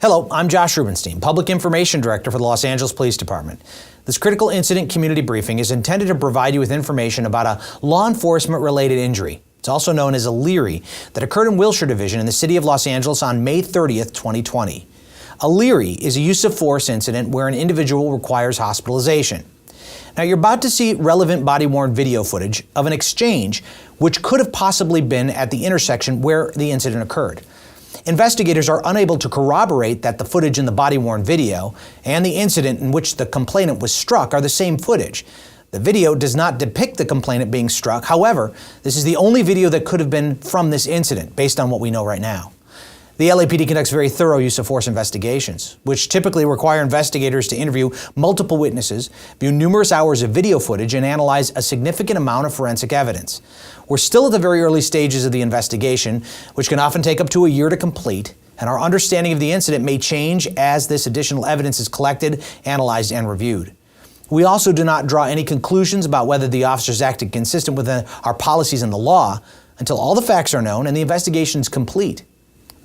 Hello, I'm Josh Rubenstein, Public Information Director for the Los Angeles Police Department. This critical incident community briefing is intended to provide you with information about a law enforcement-related injury. It's also known as a Leary that occurred in Wilshire Division in the city of Los Angeles on May 30th, 2020. A Leary is a use of force incident where an individual requires hospitalization. Now, you're about to see relevant body-worn video footage of an exchange which could have possibly been at the intersection where the incident occurred. Investigators are unable to corroborate that the footage in the body-worn video and the incident in which the complainant was struck are the same footage. The video does not depict the complainant being struck. However, this is the only video that could have been from this incident, based on what we know right now. The LAPD conducts very thorough use of force investigations, which typically require investigators to interview multiple witnesses, view numerous hours of video footage, and analyze a significant amount of forensic evidence. We're still at the very early stages of the investigation, which can often take up to a year to complete, and our understanding of the incident may change as this additional evidence is collected, analyzed, and reviewed. We also do not draw any conclusions about whether the officers acted consistent with our policies and the law until all the facts are known and the investigation is complete.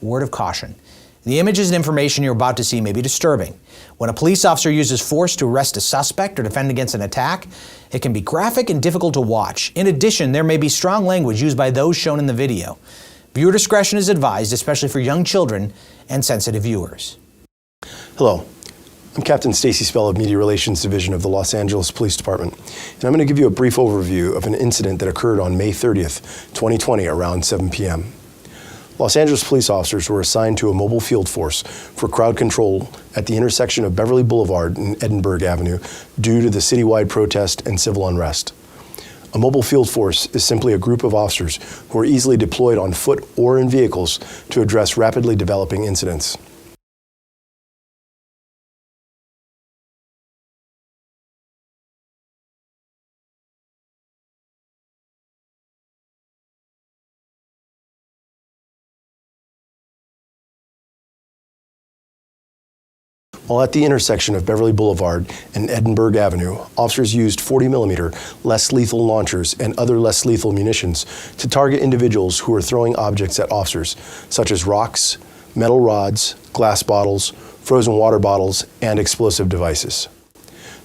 Word of caution. The images and information you're about to see may be disturbing. When a police officer uses force to arrest a suspect or defend against an attack, it can be graphic and difficult to watch. In addition, there may be strong language used by those shown in the video. Viewer discretion is advised, especially for young children and sensitive viewers. Hello, I'm Captain Stacy Spell of Media Relations Division of the Los Angeles Police Department, and I'm going to give you a brief overview of an incident that occurred on May 30th, 2020 around 7 p.m. Los Angeles police officers were assigned to a mobile field force for crowd control at the intersection of Beverly Boulevard and Edinburgh Avenue due to the citywide protest and civil unrest. A mobile field force is simply a group of officers who are easily deployed on foot or in vehicles to address rapidly developing incidents. While at the intersection of Beverly Boulevard and Edinburgh Avenue, officers used 40mm less lethal launchers and other less lethal munitions to target individuals who were throwing objects at officers, such as rocks, metal rods, glass bottles, frozen water bottles, and explosive devices.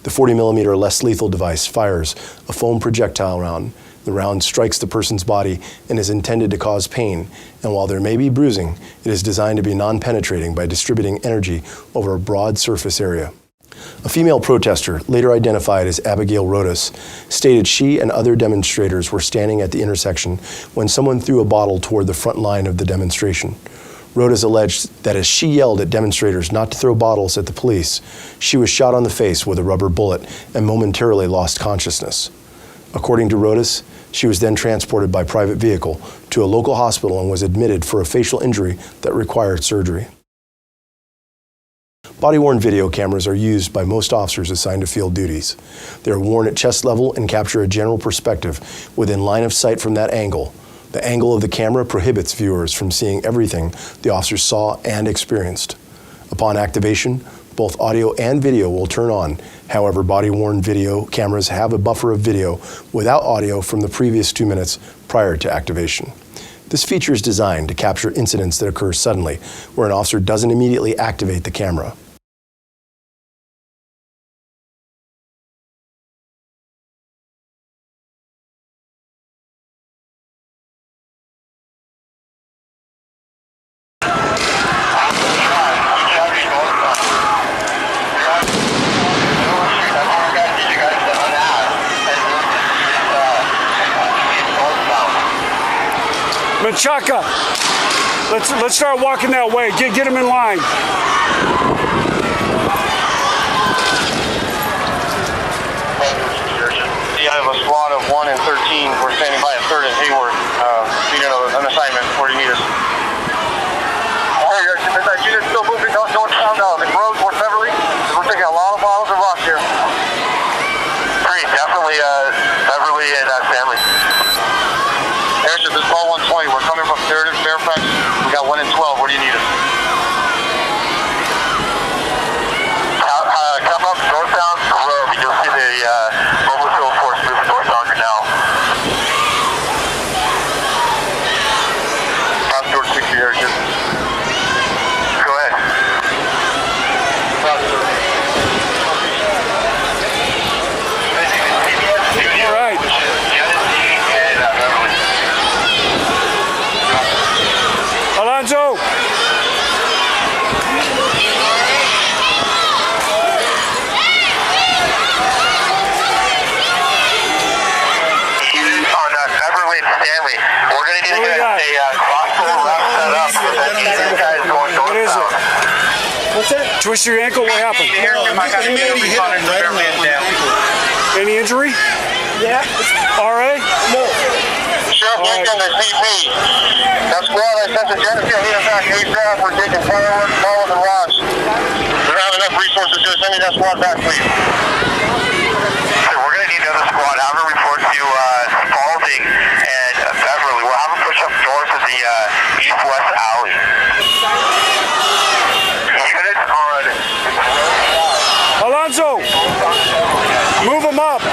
The 40mm less lethal device fires a foam projectile round. The round strikes the person's body and is intended to cause pain, and while there may be bruising, it is designed to be non-penetrating by distributing energy over a broad surface area. A female protester, later identified as Abigail Rodas, stated she and other demonstrators were standing at the intersection when someone threw a bottle toward the front line of the demonstration. Rodas alleged that as she yelled at demonstrators not to throw bottles at the police, she was shot on the face with a rubber bullet and momentarily lost consciousness. According to Rodas, she was then transported by private vehicle to a local hospital and was admitted for a facial injury that required surgery. Body-worn video cameras are used by most officers assigned to field duties. They are worn at chest level and capture a general perspective within line of sight from that angle. The angle of the camera prohibits viewers from seeing everything the officers saw and experienced. Upon activation, both audio and video will turn on. However, body-worn video cameras have a buffer of video without audio from the previous 2 minutes prior to activation. This feature is designed to capture incidents that occur suddenly, where an officer doesn't immediately activate the camera. Menchaca, let's start walking that way. Get him in line. I have a squad of 1 and 13. We're standing by at 3rd and Hayward. Needing an assignment. Where do you need us? Hey, units still moving northbound the road towards Beverly. We're taking a lot of bottles of rock here. Great, definitely Beverly and Stanley. Harrison, this is ball 120. We're coming from Fairfax. We got 1 and 12. Where do you need us? Come up northbound the road. You'll see the mobile field force moving northbound now. South George 60 Harrison. Go ahead. we got? What is it? What's that? Twist your ankle? What happened? He made me hit him right on the Any injury? Yeah. RA? No. Sheriff Lincoln, the CP. That squad I sent to Geneseo, he is back ASAP. We're taking fireworks, balls, and rocks. We don't have enough resources to send that squad back, please. We're going to need another squad. Have a report to Spalding and Beverly. We'll have them push up north of the east-west alley. Units on. Alonzo! Move him up!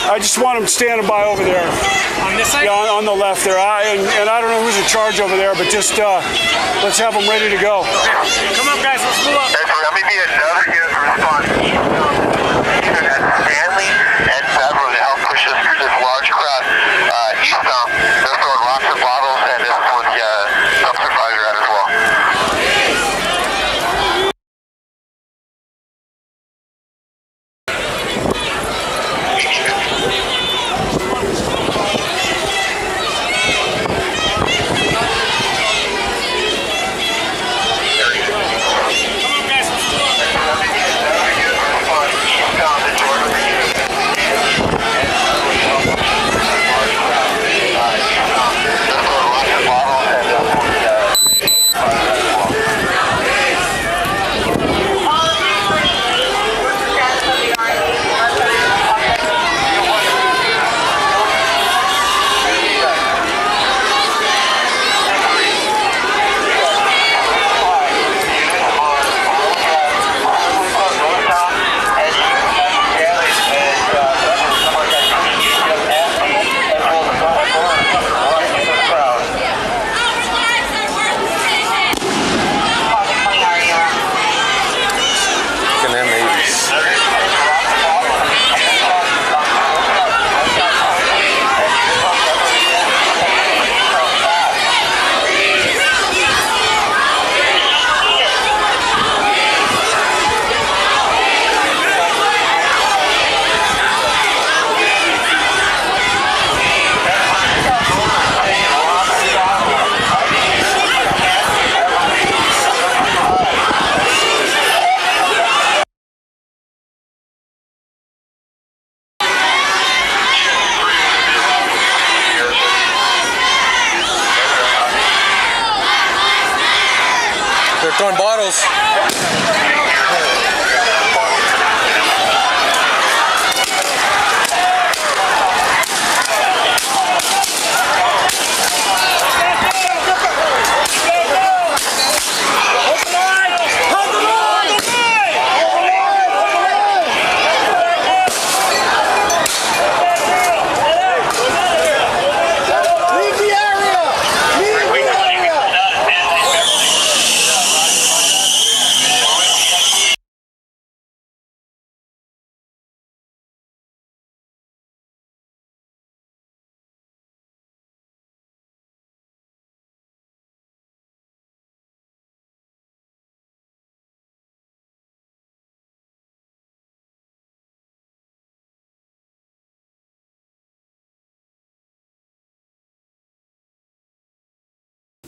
I just want him standing by over there. On this side? Yeah, on the left there. And I don't know who's in charge over there, but just let's have them ready to go. Come on, guys, let's move up. Let me be another unit to respond. Either at Stanley and Beverly to help push this large crowd eastbound. They're throwing rocks and bottles, and this is where the dumpster fires are at as well. They're throwing bottles.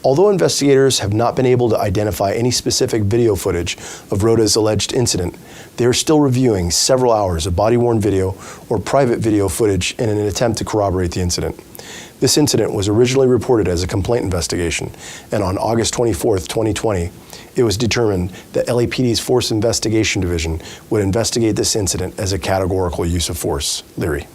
Although investigators have not been able to identify any specific video footage of Rhoda's alleged incident, they are still reviewing several hours of body-worn video or private video footage in an attempt to corroborate the incident. This incident was originally reported as a complaint investigation, and on August 24, 2020, it was determined that LAPD's Force Investigation Division would investigate this incident as a categorical use of force. Leary.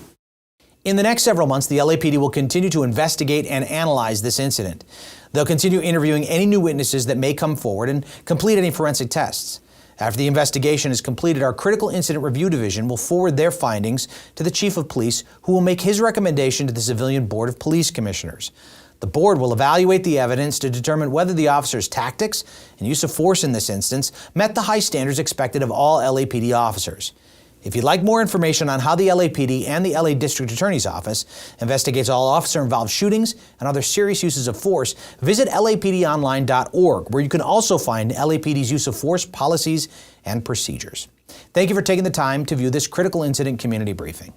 In the next several months, the LAPD will continue to investigate and analyze this incident. They'll continue interviewing any new witnesses that may come forward and complete any forensic tests. After the investigation is completed, our Critical Incident Review Division will forward their findings to the Chief of Police, who will make his recommendation to the Civilian Board of Police Commissioners. The board will evaluate the evidence to determine whether the officer's tactics and use of force in this instance met the high standards expected of all LAPD officers. If you'd like more information on how the LAPD and the LA District Attorney's Office investigates all officer-involved shootings and other serious uses of force, visit lapdonline.org, where you can also find LAPD's use of force policies and procedures. Thank you for taking the time to view this critical incident community briefing.